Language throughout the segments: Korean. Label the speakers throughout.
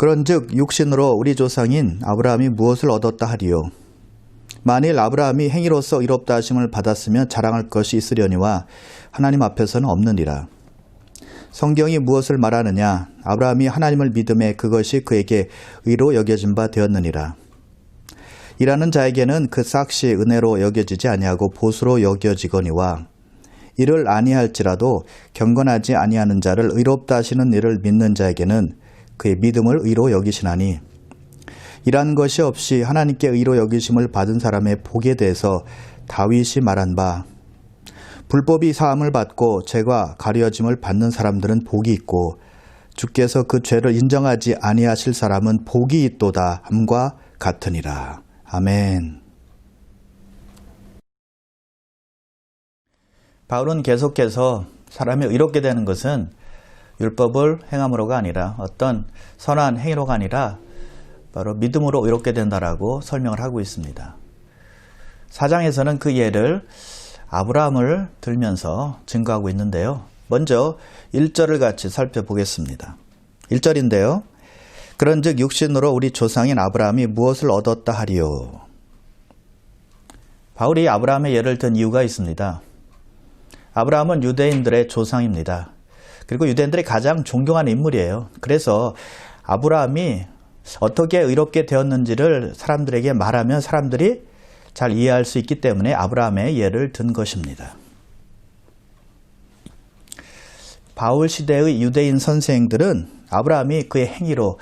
Speaker 1: 그런즉 육신으로 우리 조상인 아브라함이 무엇을 얻었다 하리요. 만일 아브라함이 행위로서 의롭다 하심을 받았으면 자랑할 것이 있으려니와 하나님 앞에서는 없느니라. 성경이 무엇을 말하느냐? 아브라함이 하나님을 믿음에 그것이 그에게 의로 여겨진 바 되었느니라. 일하는 자에게는 그 삭시 은혜로 여겨지지 아니하고 보수로 여겨지거니와 이를 아니할지라도 경건하지 아니하는 자를 의롭다 하시는 이를 믿는 자에게는 그의 믿음을 의로 여기시나니 이란 것이 없이 하나님께 의로 여기심을 받은 사람의 복에 대해서 다윗이 말한 바 불법이 사함을 받고 죄가 가려짐을 받는 사람들은 복이 있고 주께서 그 죄를 인정하지 아니하실 사람은 복이 있도다 함과 같으니라. 아멘. 바울은 계속해서 사람이 의롭게 되는 것은 율법을 행함으로가 아니라 어떤 선한 행위로가 아니라 바로 믿음으로 의롭게 된다라고 설명을 하고 있습니다. 4장에서는 그 예를 아브라함을 들면서 증거하고 있는데요. 먼저 1절을 같이 살펴보겠습니다. 1절인데요. 그런즉 육신으로 우리 조상인 아브라함이 무엇을 얻었다 하리요. 바울이 아브라함의 예를 든 이유가 있습니다. 아브라함은 유대인들의 조상입니다. 그리고 유대인들이 가장 존경하는 인물이에요. 그래서 아브라함이 어떻게 의롭게 되었는지를 사람들에게 말하면 사람들이 잘 이해할 수 있기 때문에 아브라함의 예를 든 것입니다. 바울 시대의 유대인 선생들은 아브라함이 그의 행위로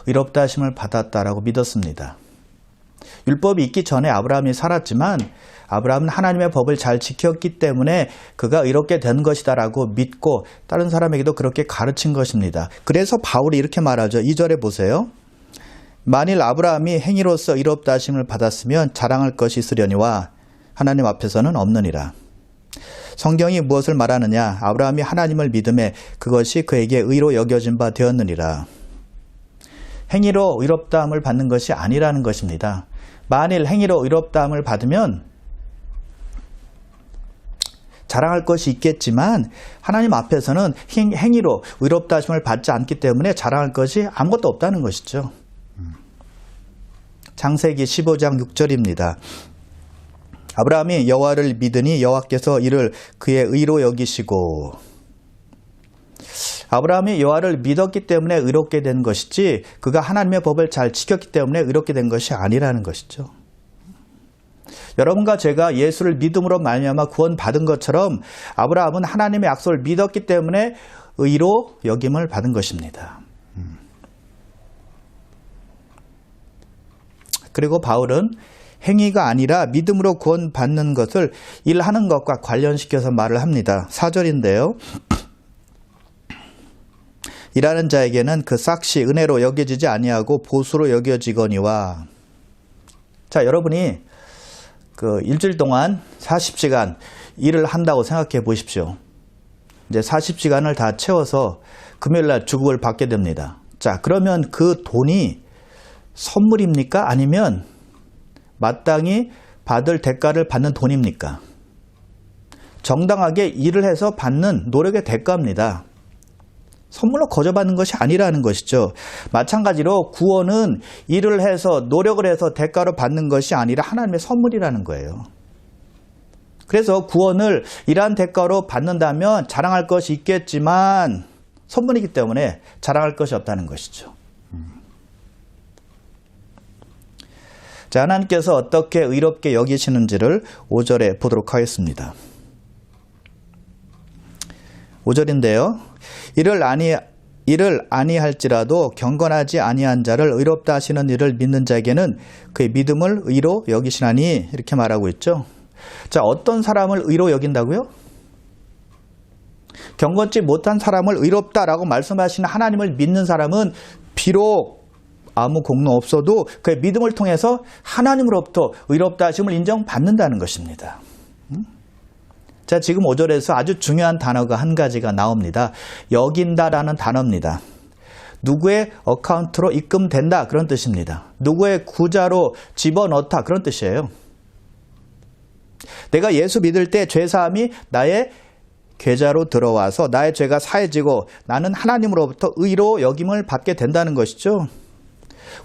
Speaker 1: 의롭다 하심을 받았다라고 믿었습니다. 율법이 있기 전에 아브라함이 살았지만 아브라함은 하나님의 법을 잘 지켰기 때문에 그가 의롭게 된 것이다라고 믿고 다른 사람에게도 그렇게 가르친 것입니다. 그래서 바울이 이렇게 말하죠. 2절에 보세요. 만일 아브라함이 행위로서 의롭다 하심을 받았으면 자랑할 것이 있으려니와 하나님 앞에서는 없느니라. 성경이 무엇을 말하느냐? 아브라함이 하나님을 믿음에 그것이 그에게 의로 여겨진 바 되었느니라. 행위로 의롭다함을 받는 것이 아니라는 것입니다. 만일 행위로 의롭다함을 받으면 자랑할 것이 있겠지만 하나님 앞에서는 행위로 의롭다 하심을 받지 않기 때문에 자랑할 것이 아무것도 없다는 것이죠. 창세기 15장 6절입니다. 아브라함이 여호와를 믿으니 여호와께서 이를 그의 의로 여기시고. 아브라함이 여호와를 믿었기 때문에 의롭게 된 것이지 그가 하나님의 법을 잘 지켰기 때문에 의롭게 된 것이 아니라는 것이죠. 여러분과 제가 예수를 믿음으로 말미암아 구원받은 것처럼 아브라함은 하나님의 약속을 믿었기 때문에 의로 여김을 받은 것입니다. 그리고 바울은 행위가 아니라 믿음으로 구원받는 것을 일하는 것과 관련시켜서 말을 합니다. 4절인데요. 일하는 자에게는 그 삭시 은혜로 여겨지지 아니하고 보수로 여겨지거니와. 자, 여러분이 그 일주일 동안 40시간 일을 한다고 생각해 보십시오. 이제 40시간을 다 채워서 금요일 날 주급을 받게 됩니다. 자, 그러면 그 돈이 선물입니까? 아니면 마땅히 받을 대가를 받는 돈입니까? 정당하게 일을 해서 받는 노력의 대가입니다. 선물로 거저받는 것이 아니라는 것이죠. 마찬가지로 구원은 일을 해서 노력을 해서 대가로 받는 것이 아니라 하나님의 선물이라는 거예요. 그래서 구원을 일한 대가로 받는다면 자랑할 것이 있겠지만 선물이기 때문에 자랑할 것이 없다는 것이죠. 자, 하나님께서 어떻게 의롭게 여기시는지를 5절에 보도록 하겠습니다. 5절인데요. 이를 아니할지라도 경건하지 아니한 자를 의롭다 하시는 이를 믿는 자에게는 그의 믿음을 의로 여기시나니 이렇게 말하고 있죠. 자, 어떤 사람을 의로 여긴다고요? 경건치 못한 사람을 의롭다라고 말씀하시는 하나님을 믿는 사람은 비록 아무 공로 없어도 그의 믿음을 통해서 하나님으로부터 의롭다 하심을 인정받는다는 것입니다. 자, 지금 5절에서 아주 중요한 단어가 한 가지가 나옵니다. 여긴다라는 단어입니다. 누구의 어카운트로 입금된다 그런 뜻입니다. 누구의 구자로 집어넣다 그런 뜻이에요. 내가 예수 믿을 때 죄사함이 나의 계좌로 들어와서 나의 죄가 사해지고 나는 하나님으로부터 의로 여김을 받게 된다는 것이죠.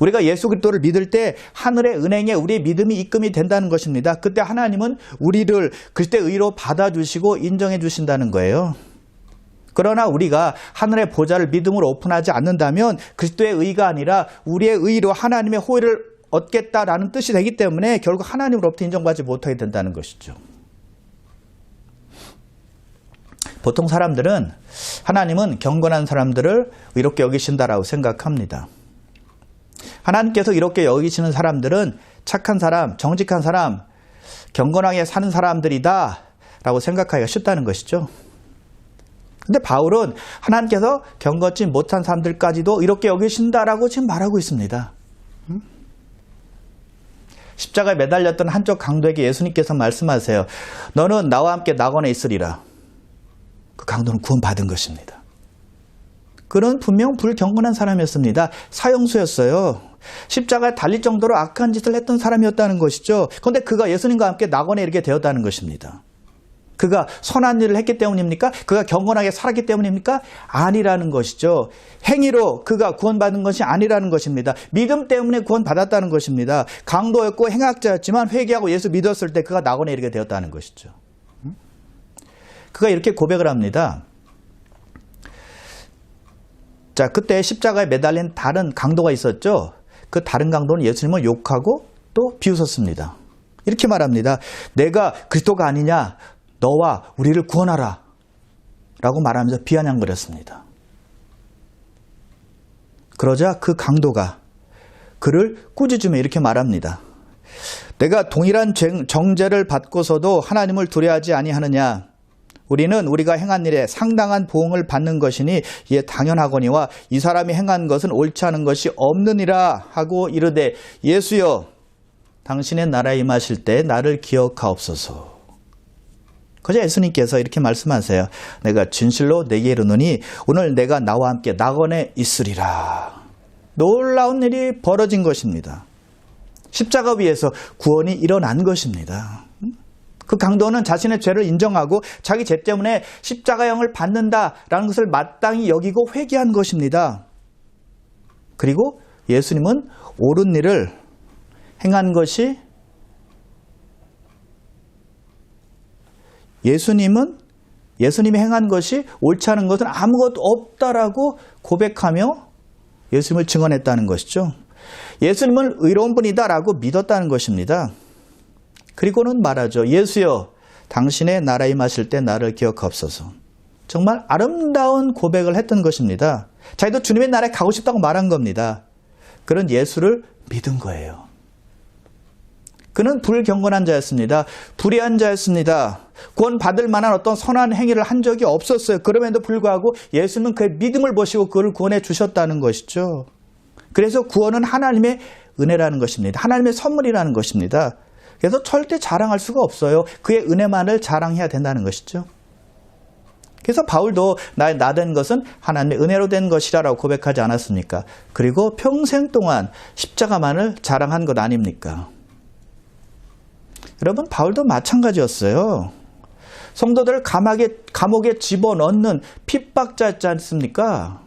Speaker 1: 우리가 예수 그리스도를 믿을 때 하늘의 은행에 우리의 믿음이 입금이 된다는 것입니다. 그때 하나님은 우리를 그리스도의 의로 받아주시고 인정해 주신다는 거예요. 그러나 우리가 하늘의 보좌를 믿음으로 오픈하지 않는다면 그리스도의 의가 아니라 우리의 의로 하나님의 호의를 얻겠다라는 뜻이 되기 때문에 결국 하나님으로부터 인정받지 못하게 된다는 것이죠. 보통 사람들은 하나님은 경건한 사람들을 의롭게 여기신다라고 생각합니다. 하나님께서 이렇게 여기시는 사람들은 착한 사람, 정직한 사람, 경건하게 사는 사람들이다 라고 생각하기가 쉽다는 것이죠. 근데 바울은 하나님께서 경건치 못한 사람들까지도 이렇게 여기신다라고 지금 말하고 있습니다. 십자가에 매달렸던 한쪽 강도에게 예수님께서 말씀하세요. 너는 나와 함께 낙원에 있으리라. 그 강도는 구원받은 것입니다. 그는 분명 불경건한 사람이었습니다. 사형수였어요. 십자가에 달릴 정도로 악한 짓을 했던 사람이었다는 것이죠. 그런데 그가 예수님과 함께 낙원에 이르게 되었다는 것입니다. 그가 선한 일을 했기 때문입니까? 그가 경건하게 살았기 때문입니까? 아니라는 것이죠. 행위로 그가 구원받은 것이 아니라는 것입니다. 믿음 때문에 구원받았다는 것입니다. 강도였고 행악자였지만 회개하고 예수 믿었을 때 그가 낙원에 이르게 되었다는 것이죠. 그가 이렇게 고백을 합니다. 자, 그때 십자가에 매달린 다른 강도가 있었죠. 그 다른 강도는 예수님을 욕하고 또 비웃었습니다. 이렇게 말합니다. 내가 그리스도가 아니냐? 너와 우리를 구원하라 라고 말하면서 비아냥거렸습니다. 그러자 그 강도가 그를 꾸짖으며 이렇게 말합니다. 내가 동일한 정죄를 받고서도 하나님을 두려워하지 아니하느냐? 우리는 우리가 행한 일에 상당한 보응을 받는 것이니 이에 당연하거니와 이 사람이 행한 것은 옳지 않은 것이 없느니라 하고 이르되 예수여 당신의 나라에 임하실 때 나를 기억하옵소서. 그저 예수님께서 이렇게 말씀하세요. 내가 진실로 내게 이르노니 오늘 내가 나와 함께 낙원에 있으리라. 놀라운 일이 벌어진 것입니다. 십자가 위에서 구원이 일어난 것입니다. 그 강도는 자신의 죄를 인정하고 자기 죄 때문에 십자가형을 받는다라는 것을 마땅히 여기고 회개한 것입니다. 그리고 예수님은 옳은 일을 행한 것이 예수님이 행한 것이 옳지 않은 것은 아무것도 없다라고 고백하며 예수님을 증언했다는 것이죠. 예수님은 의로운 분이다라고 믿었다는 것입니다. 그리고는 말하죠. 예수여 당신의 나라에 임하실 때 나를 기억하옵소서. 정말 아름다운 고백을 했던 것입니다. 자기도 주님의 나라에 가고 싶다고 말한 겁니다. 그런 예수를 믿은 거예요. 그는 불경건한 자였습니다. 불의한 자였습니다. 구원받을 만한 어떤 선한 행위를 한 적이 없었어요. 그럼에도 불구하고 예수님은 그의 믿음을 보시고 그를 구원해 주셨다는 것이죠. 그래서 구원은 하나님의 은혜라는 것입니다. 하나님의 선물이라는 것입니다. 그래서 절대 자랑할 수가 없어요. 그의 은혜만을 자랑해야 된다는 것이죠. 그래서 바울도 나 된 것은 하나님의 은혜로 된 것이라고 고백하지 않았습니까? 그리고 평생 동안 십자가만을 자랑한 것 아닙니까? 여러분, 바울도 마찬가지였어요. 성도들을 감옥에 집어넣는 핍박자였지 않습니까?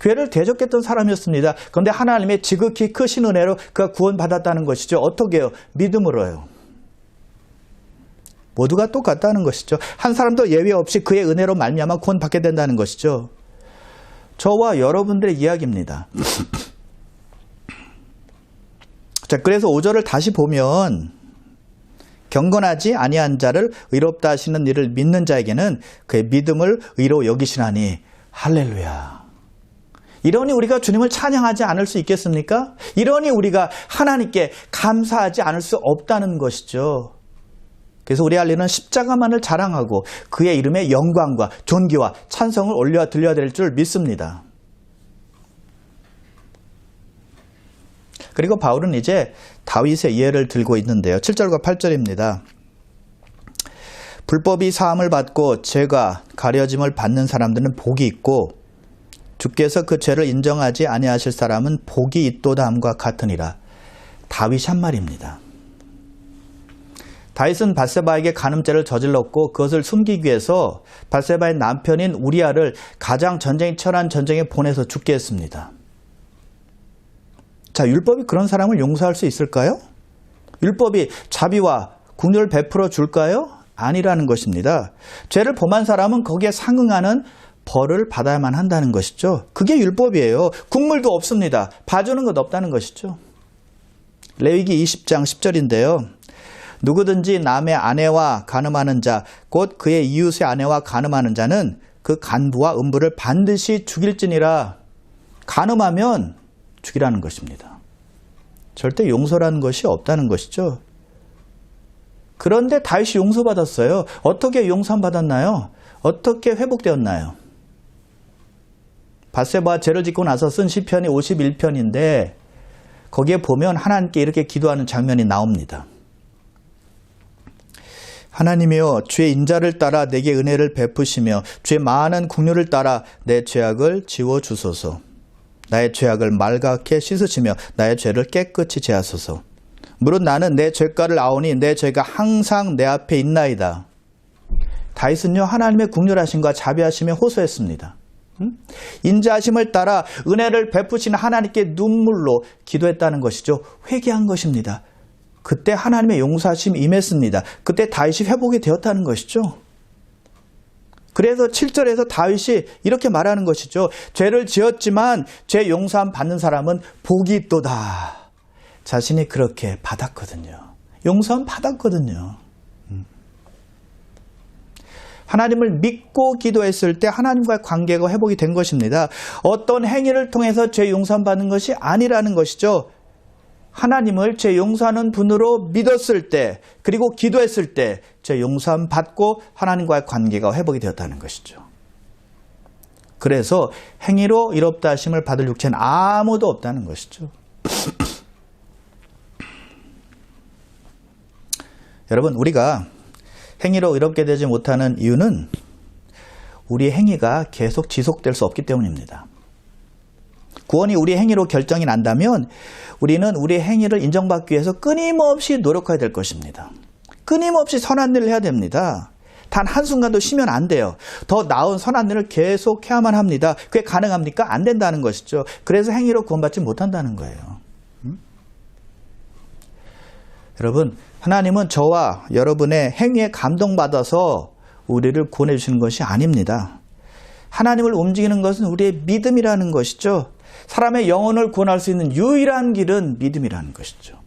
Speaker 1: 교회를 대적했던 사람이었습니다. 그런데 하나님의 지극히 크신 은혜로 그가 구원받았다는 것이죠. 어떻게요? 믿음으로요. 모두가 똑같다는 것이죠. 한 사람도 예외 없이 그의 은혜로 말미암아 구원받게 된다는 것이죠. 저와 여러분들의 이야기입니다. 자, 그래서 5절을 다시 보면 경건하지 아니한 자를 의롭다 하시는 이를 믿는 자에게는 그의 믿음을 의로 여기시나니 할렐루야. 이러니 우리가 주님을 찬양하지 않을 수 있겠습니까? 이러니 우리가 하나님께 감사하지 않을 수 없다는 것이죠. 그래서 우리 할 일은 십자가만을 자랑하고 그의 이름에 영광과 존귀와 찬성을 올려 드려야 될 줄 믿습니다. 그리고 바울은 이제 다윗의 예를 들고 있는데요. 7절과 8절입니다. 불법이 사함을 받고 죄가 가려짐을 받는 사람들은 복이 있고 주께서 그 죄를 인정하지 아니하실 사람은 복이 있도다 함과 같으니라. 다윗이 한 말입니다. 다윗은 밧세바에게 간음죄를 저질렀고 그것을 숨기기 위해서 밧세바의 남편인 우리아를 가장 전쟁이 치열한 전쟁에 보내서 죽게 했습니다. 자, 율법이 그런 사람을 용서할 수 있을까요? 율법이 자비와 긍휼을 베풀어 줄까요? 아니라는 것입니다. 죄를 범한 사람은 거기에 상응하는 벌을 받아야만 한다는 것이죠. 그게 율법이에요. 국물도 없습니다. 봐주는 것 없다는 것이죠. 레위기 20장 10절인데요. 누구든지 남의 아내와 간음하는 자, 곧 그의 이웃의 아내와 간음하는 자는 그 간부와 음부를 반드시 죽일지니라. 간음하면 죽이라는 것입니다. 절대 용서라는 것이 없다는 것이죠. 그런데 다윗이 용서받았어요. 어떻게 용서받았나요? 어떻게 회복되었나요? 밧세바가 죄를 짓고 나서 쓴 시편이 51편인데 거기에 보면 하나님께 이렇게 기도하는 장면이 나옵니다. 하나님이여, 주의 인자를 따라 내게 은혜를 베푸시며 주의 많은 긍휼을 따라 내 죄악을 지워주소서. 나의 죄악을 말갛게 씻으시며 나의 죄를 깨끗이 제하소서. 무릇 나는 내 죄가를 아오니 내 죄가 항상 내 앞에 있나이다. 다윗은요, 하나님의 긍휼하심과 자비하심에 호소했습니다. 인자하심을 따라 은혜를 베푸시는 하나님께 눈물로 기도했다는 것이죠. 회개한 것입니다. 그때 하나님의 용서하심이 임했습니다. 그때 다윗이 회복이 되었다는 것이죠. 그래서 7절에서 다윗이 이렇게 말하는 것이죠. 죄를 지었지만 죄 용서함 받는 사람은 복이 있도다. 자신이 그렇게 받았거든요. 용서함 받았거든요. 하나님을 믿고 기도했을 때 하나님과의 관계가 회복이 된 것입니다. 어떤 행위를 통해서 죄 용서함 받는 것이 아니라는 것이죠. 하나님을 죄 용서하는 분으로 믿었을 때, 그리고 기도했을 때 죄 용서함 받고 하나님과의 관계가 회복이 되었다는 것이죠. 그래서 행위로 의롭다 하심을 받을 육체는 아무도 없다는 것이죠. 여러분, 우리가 행위로 의롭게 되지 못하는 이유는 우리의 행위가 계속 지속될 수 없기 때문입니다. 구원이 우리의 행위로 결정이 난다면 우리는 우리의 행위를 인정받기 위해서 끊임없이 노력해야 될 것입니다. 끊임없이 선한 일을 해야 됩니다. 단 한순간도 쉬면 안 돼요. 더 나은 선한 일을 계속 해야만 합니다. 그게 가능합니까? 안 된다는 것이죠. 그래서 행위로 구원받지 못한다는 거예요. 여러분, 하나님은 저와 여러분의 행위에 감동받아서 우리를 구원해 주시는 것이 아닙니다. 하나님을 움직이는 것은 우리의 믿음이라는 것이죠. 사람의 영혼을 구원할 수 있는 유일한 길은 믿음이라는 것이죠.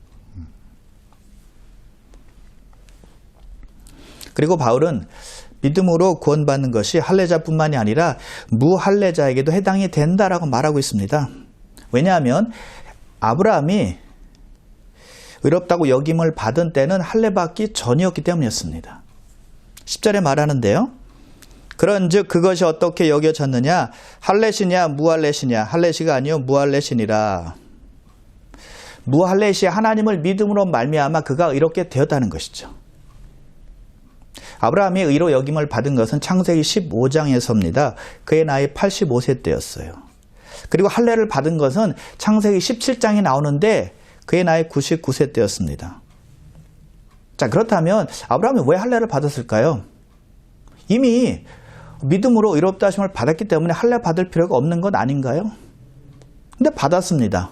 Speaker 1: 그리고 바울은 믿음으로 구원받는 것이 할례자뿐만이 아니라 무할례자에게도 해당이 된다라고 말하고 있습니다. 왜냐하면 아브라함이 의롭다고 여김을 받은 때는 할례받기 전이었기 때문이었습니다. 10절에 말하는데요. 그런즉 그것이 어떻게 여겨졌느냐? 할례시냐 무할례시냐? 할례시가 아니요 무할례시니라. 무할례시 하나님을 믿음으로 말미암아 그가 의롭게 되었다는 것이죠. 아브라함이 의로 여김을 받은 것은 창세기 15장에서입니다. 그의 나이 85세 때였어요. 그리고 할례를 받은 것은 창세기 17장에 나오는데 그의 나이 99세 때였습니다. 자, 그렇다면 아브라함이 왜 할례를 받았을까요? 이미 믿음으로 의롭다 하심을 받았기 때문에 할례 받을 필요가 없는 것 아닌가요? 근데 받았습니다.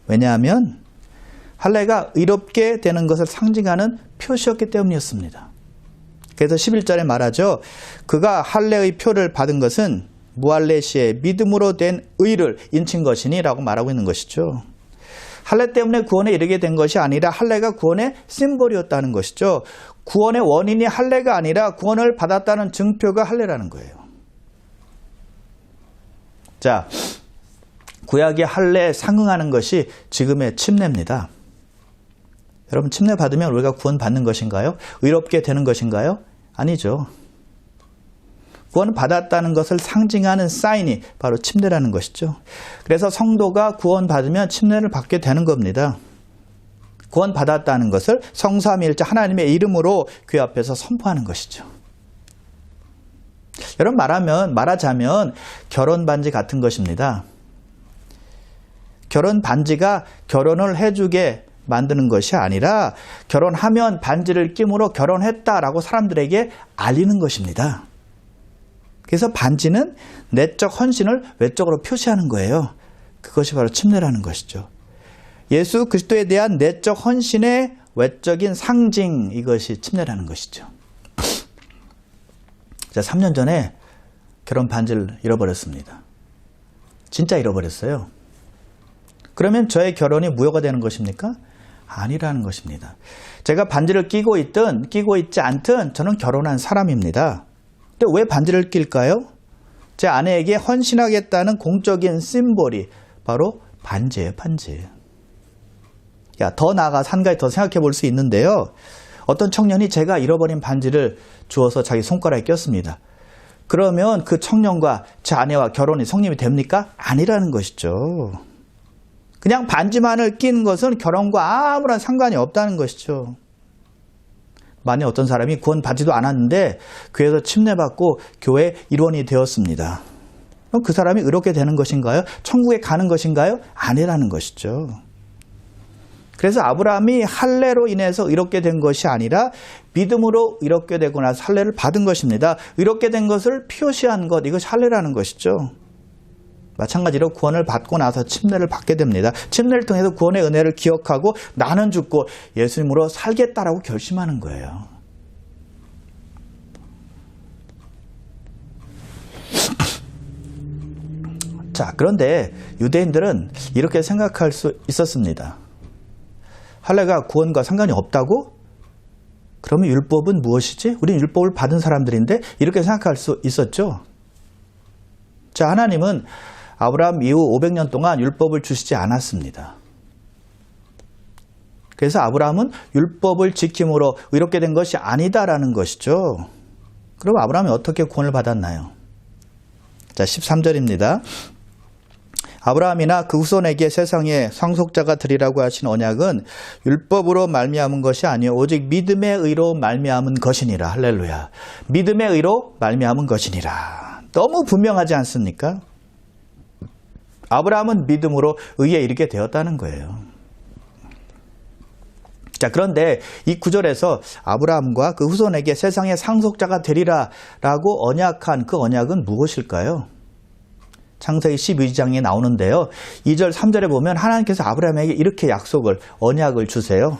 Speaker 1: 왜냐하면 할례가 의롭게 되는 것을 상징하는 표시였기 때문이었습니다. 그래서 11절에 말하죠. 그가 할례의 표를 받은 것은 무할례시의 믿음으로 된 의를 인친 것이니 라고 말하고 있는 것이죠. 할례 때문에 구원에 이르게 된 것이 아니라 할례가 구원의 심볼이었다는 것이죠. 구원의 원인이 할례가 아니라 구원을 받았다는 증표가 할례라는 거예요. 자, 구약의 할례에 상응하는 것이 지금의 침례입니다. 여러분, 침례 받으면 우리가 구원 받는 것인가요? 의롭게 되는 것인가요? 아니죠. 구원 받았다는 것을 상징하는 사인이 바로 침례라는 것이죠. 그래서 성도가 구원 받으면 침례를 받게 되는 겁니다. 구원 받았다는 것을 성삼위일체 하나님의 이름으로 교회 앞에서 선포하는 것이죠. 여러분, 말하자면 결혼 반지 같은 것입니다. 결혼 반지가 결혼을 해주게 만드는 것이 아니라 결혼하면 반지를 낌으로 결혼했다라고 사람들에게 알리는 것입니다. 그래서 반지는 내적 헌신을 외적으로 표시하는 거예요. 그것이 바로 침례라는 것이죠. 예수 그리스도에 대한 내적 헌신의 외적인 상징, 이것이 침례라는 것이죠. 자, 3년 전에 결혼 반지를 잃어버렸습니다. 진짜 잃어버렸어요. 그러면 저의 결혼이 무효가 되는 것입니까? 아니라는 것입니다. 제가 반지를 끼고 있든 끼고 있지 않든 저는 결혼한 사람입니다. 근데 왜 반지를 낄까요? 제 아내에게 헌신하겠다는 공적인 심볼이 바로 반지예요, 반지. 더 나아가서 한 가지 더 생각해 볼 수 있는데요. 어떤 청년이 제가 잃어버린 반지를 주워서 자기 손가락에 꼈습니다. 그러면 그 청년과 제 아내와 결혼이 성립이 됩니까? 아니라는 것이죠. 그냥 반지만을 낀 것은 결혼과 아무런 상관이 없다는 것이죠. 만약 어떤 사람이 구원 받지도 않았는데 교회에서 침례받고 교회 일원이 되었습니다. 그럼 그 사람이 의롭게 되는 것인가요? 천국에 가는 것인가요? 아니라는 것이죠. 그래서 아브라함이 할례로 인해서 의롭게 된 것이 아니라 믿음으로 의롭게 되고 나서 할례를 받은 것입니다. 의롭게 된 것을 표시한 것, 이것이 할례라는 것이죠. 마찬가지로 구원을 받고 나서 침례를 받게 됩니다. 침례를 통해서 구원의 은혜를 기억하고 나는 죽고 예수님으로 살겠다라고 결심하는 거예요. 자, 그런데 유대인들은 이렇게 생각할 수 있었습니다. 할례가 구원과 상관이 없다고? 그러면 율법은 무엇이지? 우리는 율법을 받은 사람들인데 이렇게 생각할 수 있었죠. 자, 하나님은 아브라함 이후 500년 동안 율법을 주시지 않았습니다. 그래서 아브라함은 율법을 지킴으로 의롭게 된 것이 아니다라는 것이죠. 그럼 아브라함이 어떻게 구원을 받았나요? 자, 13절입니다. 아브라함이나 그 후손에게 세상에 상속자가 되리라고 하신 언약은 율법으로 말미암은 것이 아니요 오직 믿음의 의로 말미암은 것이니라. 할렐루야. 믿음의 의로 말미암은 것이니라. 너무 분명하지 않습니까? 아브라함은 믿음으로 의에 이르게 되었다는 거예요. 자, 그런데 이 구절에서 아브라함과 그 후손에게 세상의 상속자가 되리라 라고 언약한 그 언약은 무엇일까요? 창세기 12장에 나오는데요. 2절 3절에 보면 하나님께서 아브라함에게 이렇게 약속을, 언약을 주세요.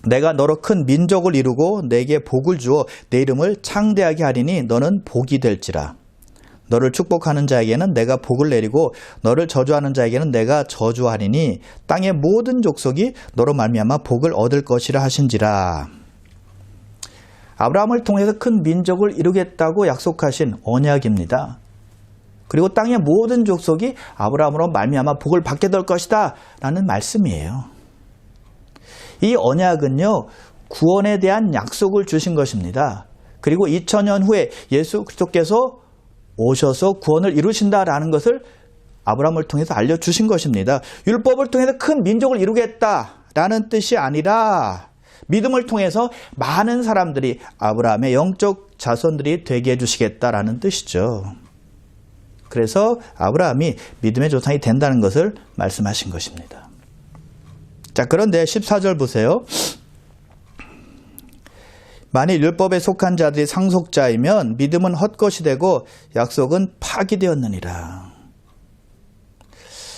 Speaker 1: 내가 너로 큰 민족을 이루고 내게 복을 주어 내 이름을 창대하게 하리니 너는 복이 될지라. 너를 축복하는 자에게는 내가 복을 내리고 너를 저주하는 자에게는 내가 저주하리니 땅의 모든 족속이 너로 말미암아 복을 얻을 것이라 하신지라. 아브라함을 통해서 큰 민족을 이루겠다고 약속하신 언약입니다. 그리고 땅의 모든 족속이 아브라함으로 말미암아 복을 받게 될 것이다 라는 말씀이에요. 이 언약은요, 구원에 대한 약속을 주신 것입니다. 그리고 2000년 후에 예수 그리스도께서 오셔서 구원을 이루신다라는 것을 아브라함을 통해서 알려주신 것입니다. 율법을 통해서 큰 민족을 이루겠다라는 뜻이 아니라 믿음을 통해서 많은 사람들이 아브라함의 영적 자손들이 되게 해주시겠다라는 뜻이죠. 그래서 아브라함이 믿음의 조상이 된다는 것을 말씀하신 것입니다. 자, 그런데 14절 보세요. 만일 율법에 속한 자들이 상속자이면 믿음은 헛것이 되고 약속은 파기되었느니라.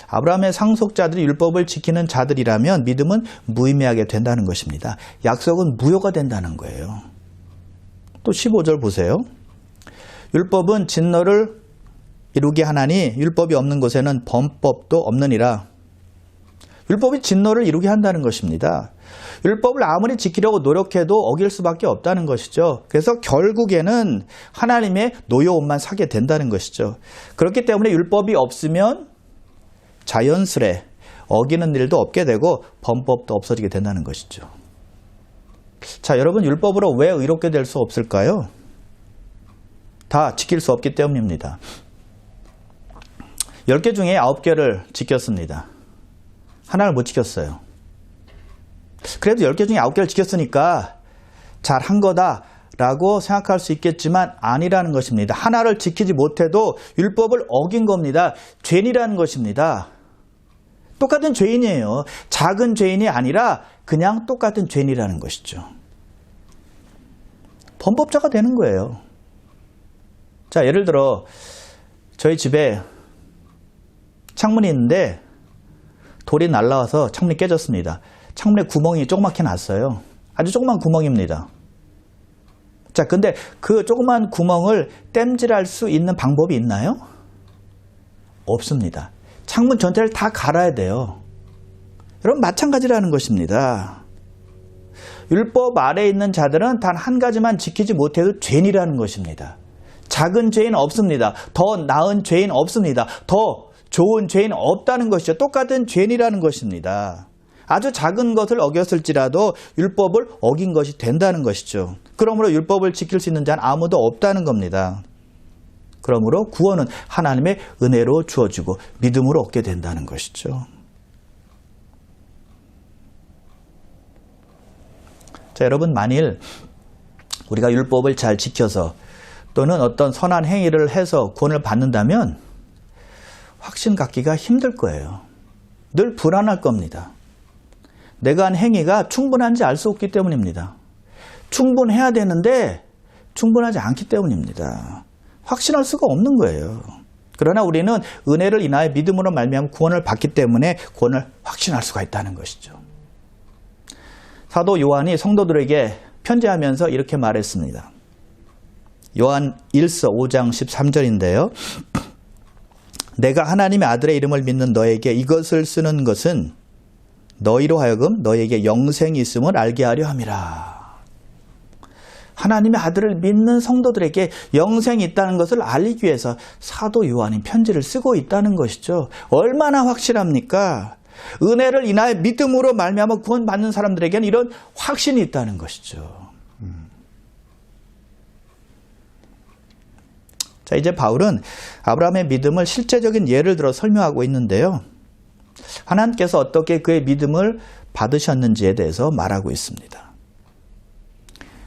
Speaker 1: 아브라함의 상속자들이 율법을 지키는 자들이라면 믿음은 무의미하게 된다는 것입니다. 약속은 무효가 된다는 거예요. 또 15절 보세요. 율법은 진노를 이루게 하나니 율법이 없는 곳에는 범법도 없느니라. 율법이 진노를 이루게 한다는 것입니다. 율법을 아무리 지키려고 노력해도 어길 수밖에 없다는 것이죠. 그래서 결국에는 하나님의 노여움만 사게 된다는 것이죠. 그렇기 때문에 율법이 없으면 자연스레 어기는 일도 없게 되고 범법도 없어지게 된다는 것이죠. 자, 여러분, 율법으로 왜 의롭게 될 수 없을까요? 다 지킬 수 없기 때문입니다. 10개 중에 9개를 지켰습니다. 하나를 못 지켰어요. 그래도 10개 중에 9개를 지켰으니까 잘한 거다라고 생각할 수 있겠지만 아니라는 것입니다. 하나를 지키지 못해도 율법을 어긴 겁니다. 죄인이라는 것입니다. 똑같은 죄인이에요. 작은 죄인이 아니라 그냥 똑같은 죄인이라는 것이죠. 범법자가 되는 거예요. 자, 예를 들어 저희 집에 창문이 있는데 돌이 날라와서 창문이 깨졌습니다. 창문에 구멍이 조그맣게 났어요. 아주 조그만 구멍입니다. 자, 근데 그 조그만 구멍을 땜질할 수 있는 방법이 있나요? 없습니다. 창문 전체를 다 갈아야 돼요. 여러분, 마찬가지라는 것입니다. 율법 아래에 있는 자들은 단 한 가지만 지키지 못해도 죄인이라는 것입니다. 작은 죄인 없습니다. 더 나은 죄인 없습니다. 더 좋은 죄인 없다는 것이죠. 똑같은 죄인이라는 것입니다. 아주 작은 것을 어겼을지라도 율법을 어긴 것이 된다는 것이죠. 그러므로 율법을 지킬 수 있는 자는 아무도 없다는 겁니다. 그러므로 구원은 하나님의 은혜로 주어지고 믿음으로 얻게 된다는 것이죠. 자, 여러분, 만일 우리가 율법을 잘 지켜서 또는 어떤 선한 행위를 해서 구원을 받는다면 확신 갖기가 힘들 거예요. 늘 불안할 겁니다. 내가 한 행위가 충분한지 알 수 없기 때문입니다. 충분해야 되는데 충분하지 않기 때문입니다. 확신할 수가 없는 거예요. 그러나 우리는 은혜를 인하여 믿음으로 말미암아 구원을 받기 때문에 구원을 확신할 수가 있다는 것이죠. 사도 요한이 성도들에게 편지하면서 이렇게 말했습니다. 요한 1서 5장 13절인데요. 내가 하나님의 아들의 이름을 믿는 너에게 이것을 쓰는 것은 너희로 하여금 너희에게 영생이 있음을 알게 하려 함이라. 하나님의 아들을 믿는 성도들에게 영생이 있다는 것을 알리기 위해서 사도 요한이 편지를 쓰고 있다는 것이죠. 얼마나 확실합니까? 은혜를 인하여 믿음으로 말미암아 구원받는 사람들에게는 이런 확신이 있다는 것이죠. 자, 이제 바울은 아브라함의 믿음을 실제적인 예를 들어 설명하고 있는데요. 하나님께서 어떻게 그의 믿음을 받으셨는지에 대해서 말하고 있습니다.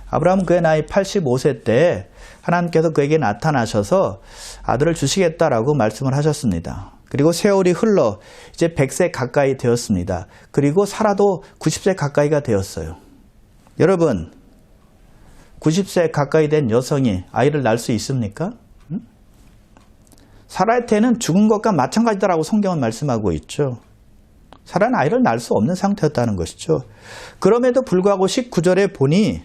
Speaker 1: 아브라함은 그의 나이 85세 때 하나님께서 그에게 나타나셔서 아들을 주시겠다라고 말씀을 하셨습니다. 그리고 세월이 흘러 이제 100세 가까이 되었습니다. 그리고 사라도 90세 가까이가 되었어요. 여러분, 90세 가까이 된 여성이 아이를 낳을 수 있습니까? 사라의 태는 죽은 것과 마찬가지다라고 성경은 말씀하고 있죠. 사라는 아이를 낳을 수 없는 상태였다는 것이죠. 그럼에도 불구하고 19절에 보니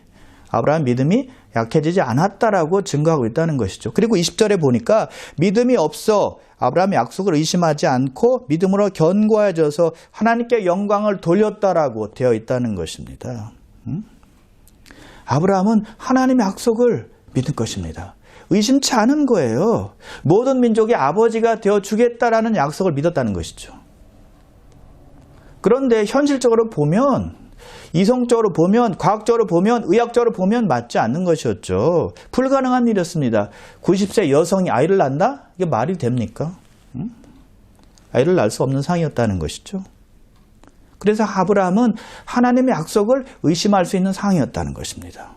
Speaker 1: 아브라함 믿음이 약해지지 않았다라고 증거하고 있다는 것이죠. 그리고 20절에 보니까 믿음이 없어 아브라함의 약속을 의심하지 않고 믿음으로 견고해져서 하나님께 영광을 돌렸다라고 되어 있다는 것입니다. 아브라함은 하나님의 약속을 믿을 것입니다. 의심치 않은 거예요. 모든 민족의 아버지가 되어 주겠다라는 약속을 믿었다는 것이죠. 그런데 현실적으로 보면, 이성적으로 보면, 과학적으로 보면, 의학적으로 보면 맞지 않는 것이었죠. 불가능한 일이었습니다. 90세 여성이 아이를 낳는다? 이게 말이 됩니까? 아이를 낳을 수 없는 상황이었다는 것이죠. 그래서 아브라함은 하나님의 약속을 의심할 수 있는 상황이었다는 것입니다.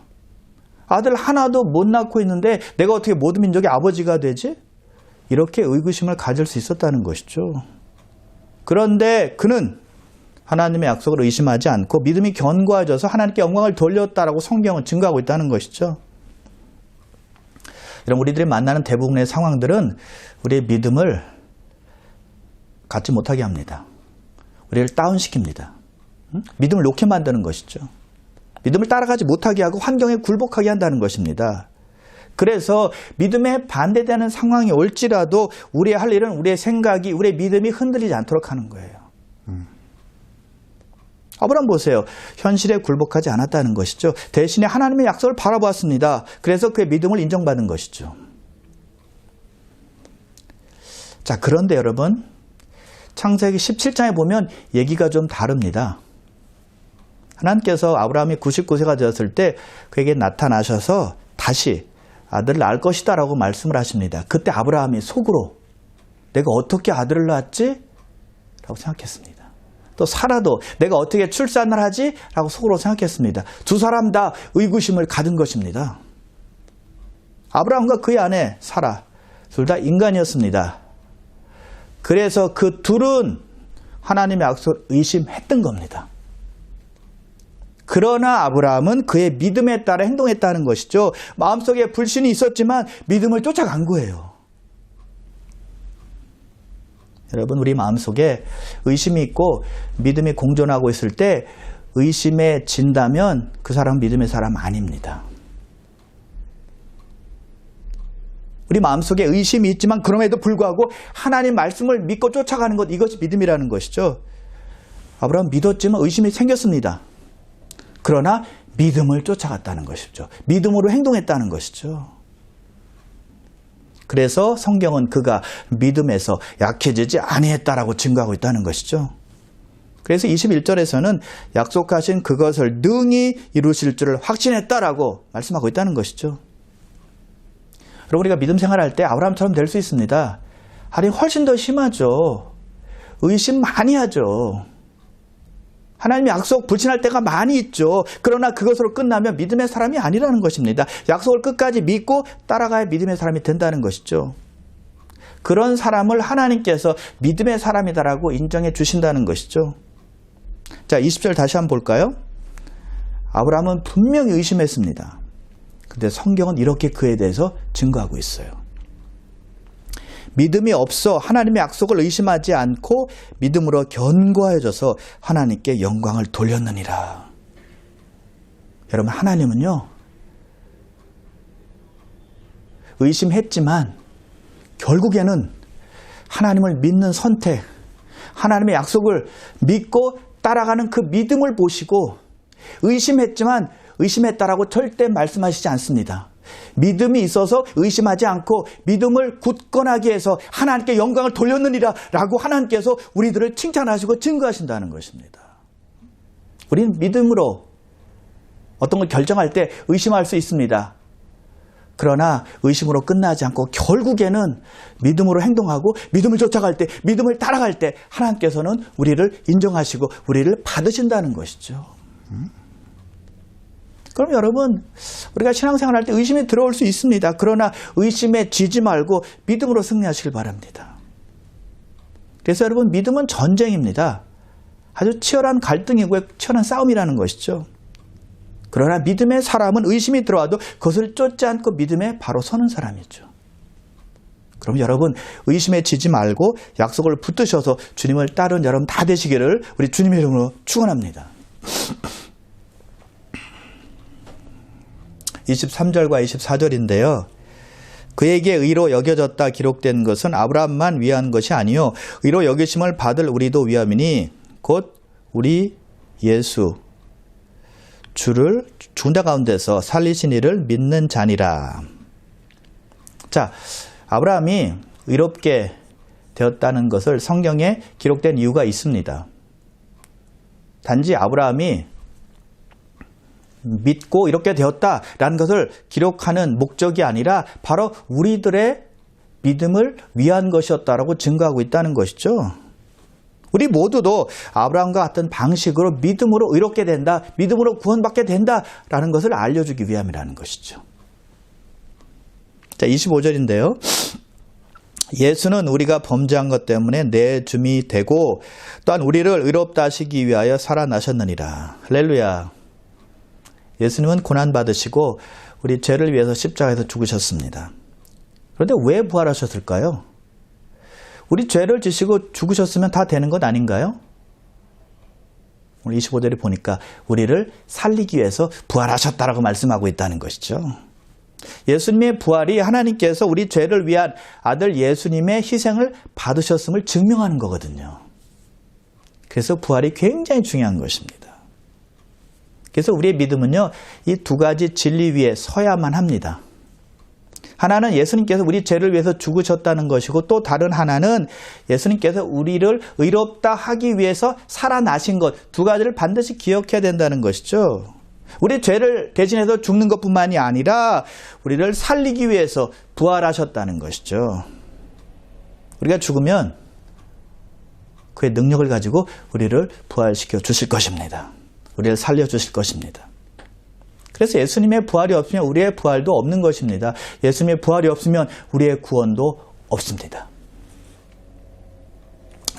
Speaker 1: 아들 하나도 못 낳고 있는데 내가 어떻게 모든 민족의 아버지가 되지? 이렇게 의구심을 가질 수 있었다는 것이죠. 그런데 그는 하나님의 약속을 의심하지 않고 믿음이 견고해져서 하나님께 영광을 돌렸다라고 성경은 증거하고 있다는 것이죠. 이런 우리들이 만나는 대부분의 상황들은 우리의 믿음을 갖지 못하게 합니다. 우리를 다운시킵니다. 믿음을 놓게 만드는 것이죠. 믿음을 따라가지 못하게 하고 환경에 굴복하게 한다는 것입니다. 그래서 믿음에 반대되는 상황이 올지라도 우리의 할 일은 우리의 생각이, 우리의 믿음이 흔들리지 않도록 하는 거예요. 아브라함 보세요. 현실에 굴복하지 않았다는 것이죠. 대신에 하나님의 약속을 바라보았습니다. 그래서 그의 믿음을 인정받은 것이죠. 자, 그런데 여러분, 창세기 17장에 보면 얘기가 좀 다릅니다. 하나님께서 아브라함이 99세가 되었을 때 그에게 나타나셔서 다시 아들을 낳을 것이다 라고 말씀을 하십니다. 그때 아브라함이 속으로 내가 어떻게 아들을 낳았지? 라고 생각했습니다. 또 사라도 내가 어떻게 출산을 하지? 라고 속으로 생각했습니다. 두 사람 다 의구심을 가진 것입니다. 아브라함과 그의 아내 사라 둘 다 인간이었습니다. 그래서 그 둘은 하나님의 약속을 의심했던 겁니다. 그러나 아브라함은 그의 믿음에 따라 행동했다는 것이죠. 마음속에 불신이 있었지만 믿음을 쫓아간 거예요. 여러분, 우리 마음속에 의심이 있고 믿음이 공존하고 있을 때 의심에 진다면 그 사람은 믿음의 사람 아닙니다. 우리 마음속에 의심이 있지만 그럼에도 불구하고 하나님 말씀을 믿고 쫓아가는 것, 이것이 믿음이라는 것이죠. 아브라함 믿었지만 의심이 생겼습니다. 그러나 믿음을 쫓아갔다는 것이죠. 믿음으로 행동했다는 것이죠. 그래서 성경은 그가 믿음에서 약해지지 아니했다라고 증거하고 있다는 것이죠. 그래서 21절에서는 약속하신 그것을 능히 이루실 줄을 확신했다라고 말씀하고 있다는 것이죠. 여러분, 우리가 믿음 생활할 때 아브라함처럼 될 수 있습니다. 아니, 훨씬 더 심하죠. 의심 많이 하죠. 하나님의 약속 불신할 때가 많이 있죠. 그러나 그것으로 끝나면 믿음의 사람이 아니라는 것입니다. 약속을 끝까지 믿고 따라가야 믿음의 사람이 된다는 것이죠. 그런 사람을 하나님께서 믿음의 사람이다라고 인정해 주신다는 것이죠. 자, 20절 다시 한번 볼까요? 아브라함은 분명히 의심했습니다. 근데 성경은 이렇게 그에 대해서 증거하고 있어요. 믿음이 없어 하나님의 약속을 의심하지 않고 믿음으로 견고해져서 하나님께 영광을 돌렸느니라. 여러분, 하나님은요, 의심했지만 결국에는 하나님을 믿는 선택, 하나님의 약속을 믿고 따라가는 그 믿음을 보시고 의심했지만 의심했다라고 절대 말씀하시지 않습니다. 믿음이 있어서 의심하지 않고 믿음을 굳건하게 해서 하나님께 영광을 돌렸느니라 라고 하나님께서 우리들을 칭찬하시고 증거하신다는 것입니다. 우리는 믿음으로 어떤 걸 결정할 때 의심할 수 있습니다. 그러나 의심으로 끝나지 않고 결국에는 믿음으로 행동하고 믿음을 쫓아갈 때, 믿음을 따라갈 때 하나님께서는 우리를 인정하시고 우리를 받으신다는 것이죠. 그럼 여러분, 우리가 신앙생활할 때 의심이 들어올 수 있습니다. 그러나 의심에 지지 말고 믿음으로 승리하시길 바랍니다. 그래서 여러분, 믿음은 전쟁입니다. 아주 치열한 갈등이고 치열한 싸움이라는 것이죠. 그러나 믿음의 사람은 의심이 들어와도 그것을 쫓지 않고 믿음에 바로 서는 사람이죠. 그럼 여러분, 의심에 지지 말고 약속을 붙드셔서 주님을 따른 여러분 다 되시기를 우리 주님의 이름으로 축원합니다. 23절과 24절인데요. 그에게 의로 여겨졌다 기록된 것은 아브라함만 위한 것이 아니요 의로 여기심을 받을 우리도 위함이니 곧 우리 예수 주를 죽은 자 가운데서 살리신 이를 믿는 자니라. 자, 아브라함이 의롭게 되었다는 것을 성경에 기록된 이유가 있습니다. 단지 아브라함이 믿고 이렇게 되었다라는 것을 기록하는 목적이 아니라 바로 우리들의 믿음을 위한 것이었다라고 증거하고 있다는 것이죠. 우리 모두도 아브라함과 같은 방식으로 믿음으로 의롭게 된다, 믿음으로 구원받게 된다라는 것을 알려주기 위함이라는 것이죠. 자, 25절인데요. 예수는 우리가 범죄한 것 때문에 내줌이 되고 또한 우리를 의롭다 하시기 위하여 살아나셨느니라. 할렐루야. 예수님은 고난받으시고 우리 죄를 위해서 십자가에서 죽으셨습니다. 그런데 왜 부활하셨을까요? 우리 죄를 지시고 죽으셨으면 다 되는 것 아닌가요? 오늘 25절에 보니까 우리를 살리기 위해서 부활하셨다라고 말씀하고 있다는 것이죠. 예수님의 부활이 하나님께서 우리 죄를 위한 아들 예수님의 희생을 받으셨음을 증명하는 거거든요. 그래서 부활이 굉장히 중요한 것입니다. 그래서 우리의 믿음은요, 이 두 가지 진리 위에 서야만 합니다. 하나는 예수님께서 우리 죄를 위해서 죽으셨다는 것이고 또 다른 하나는 예수님께서 우리를 의롭다 하기 위해서 살아나신 것, 두 가지를 반드시 기억해야 된다는 것이죠. 우리 죄를 대신해서 죽는 것뿐만이 아니라 우리를 살리기 위해서 부활하셨다는 것이죠. 우리가 죽으면 그의 능력을 가지고 우리를 부활시켜 주실 것입니다. 우리를 살려주실 것입니다. 그래서 예수님의 부활이 없으면 우리의 부활도 없는 것입니다. 예수님의 부활이 없으면 우리의 구원도 없습니다.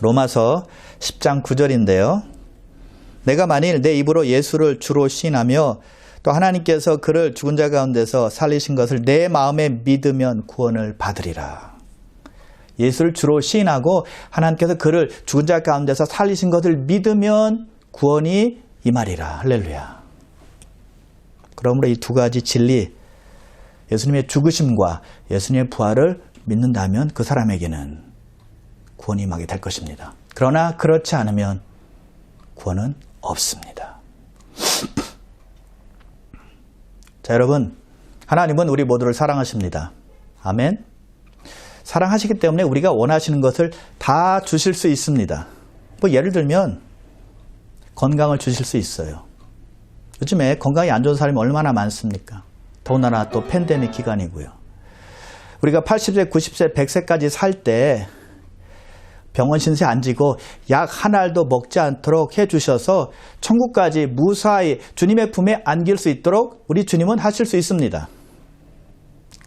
Speaker 1: 로마서 10장 9절인데요. 내가 만일 내 입으로 예수를 주로 시인하며 또 하나님께서 그를 죽은 자 가운데서 살리신 것을 내 마음에 믿으면 구원을 받으리라. 예수를 주로 시인하고 하나님께서 그를 죽은 자 가운데서 살리신 것을 믿으면 구원이 임하리라. 할렐루야. 그러므로 이 두 가지 진리, 예수님의 죽으심과 예수님의 부활을 믿는다면 그 사람에게는 구원이 임하게 될 것입니다. 그러나 그렇지 않으면 구원은 없습니다. 자, 여러분, 하나님은 우리 모두를 사랑하십니다. 아멘. 사랑하시기 때문에 우리가 원하시는 것을 다 주실 수 있습니다. 뭐 예를 들면 건강을 주실 수 있어요. 요즘에 건강이 안 좋은 사람이 얼마나 많습니까? 더군다나 또 팬데믹 기간이고요. 우리가 80세, 90세, 100세까지 살 때 병원 신세 안 지고 약 한 알도 먹지 않도록 해주셔서 천국까지 무사히 주님의 품에 안길 수 있도록 우리 주님은 하실 수 있습니다.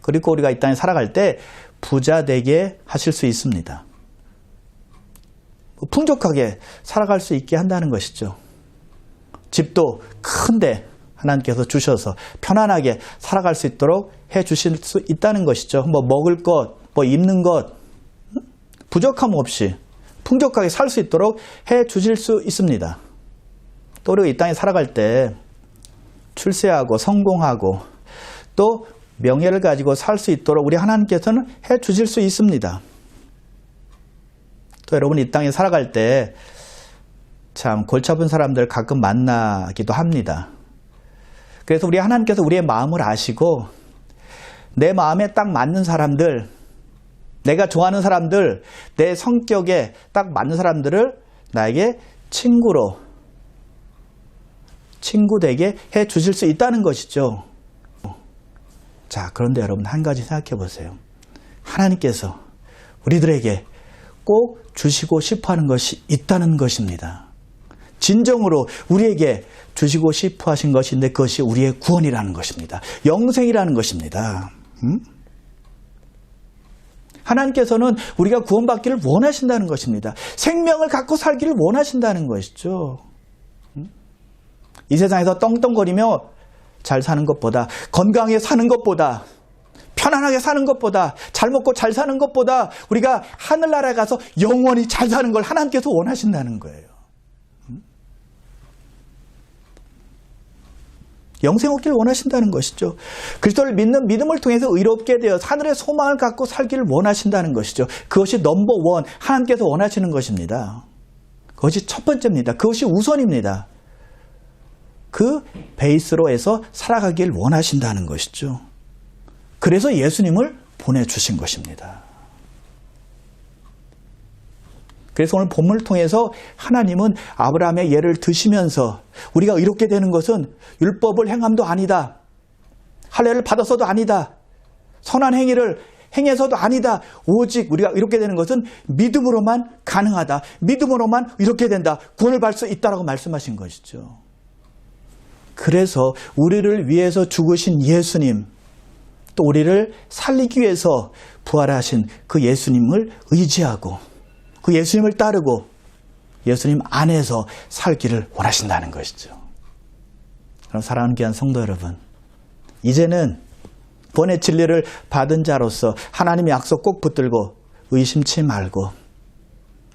Speaker 1: 그리고 우리가 이 땅에 살아갈 때 부자 되게 하실 수 있습니다. 풍족하게 살아갈 수 있게 한다는 것이죠. 집도 큰데 하나님께서 주셔서 편안하게 살아갈 수 있도록 해 주실 수 있다는 것이죠. 뭐 먹을 것, 뭐 입는 것, 부족함 없이 풍족하게 살 수 있도록 해 주실 수 있습니다. 또 우리가 이 땅에 살아갈 때 출세하고 성공하고 또 명예를 가지고 살 수 있도록 우리 하나님께서는 해 주실 수 있습니다. 또 여러분 이 땅에 살아갈 때 참 골치 아픈 사람들 가끔 만나기도 합니다. 그래서 우리 하나님께서 우리의 마음을 아시고 내 마음에 딱 맞는 사람들, 내가 좋아하는 사람들, 내 성격에 딱 맞는 사람들을 나에게 친구 되게 해 주실 수 있다는 것이죠. 자, 그런데 여러분 한 가지 생각해 보세요. 하나님께서 우리들에게 꼭 주시고 싶어 하는 것이 있다는 것입니다. 진정으로 우리에게 주시고 싶어 하신 것인데 그것이 우리의 구원이라는 것입니다. 영생이라는 것입니다. 하나님께서는 우리가 구원받기를 원하신다는 것입니다. 생명을 갖고 살기를 원하신다는 것이죠. 이 세상에서 떵떵거리며 잘 사는 것보다, 건강하게 사는 것보다, 편안하게 사는 것보다, 잘 먹고 잘 사는 것보다 우리가 하늘나라에 가서 영원히 잘 사는 걸 하나님께서 원하신다는 거예요. 영생 얻기를 원하신다는 것이죠. 그리스도를 믿는 믿음을 통해서 의롭게 되어 하늘의 소망을 갖고 살기를 원하신다는 것이죠. 그것이 넘버원, 하나님께서 원하시는 것입니다. 그것이 첫 번째입니다. 그것이 우선입니다. 그 베이스로 해서 살아가길 원하신다는 것이죠. 그래서 예수님을 보내주신 것입니다. 그래서 오늘 본문을 통해서 하나님은 아브라함의 예를 드시면서 우리가 의롭게 되는 것은 율법을 행함도 아니다. 할례를 받아서도 아니다. 선한 행위를 행해서도 아니다. 오직 우리가 의롭게 되는 것은 믿음으로만 가능하다. 믿음으로만 의롭게 된다. 구원을 받을 수 있다라고 말씀하신 것이죠. 그래서 우리를 위해서 죽으신 예수님, 또 우리를 살리기 위해서 부활하신 그 예수님을 의지하고 그 예수님을 따르고 예수님 안에서 살기를 원하신다는 것이죠. 그럼 사랑하는 귀한 성도 여러분, 이제는 구원의 진리를 받은 자로서 하나님의 약속 꼭 붙들고 의심치 말고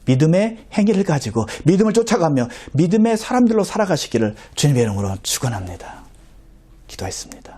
Speaker 1: 믿음의 행위를 가지고 믿음을 쫓아가며 믿음의 사람들로 살아가시기를 주님의 이름으로 축원합니다. 기도했습니다.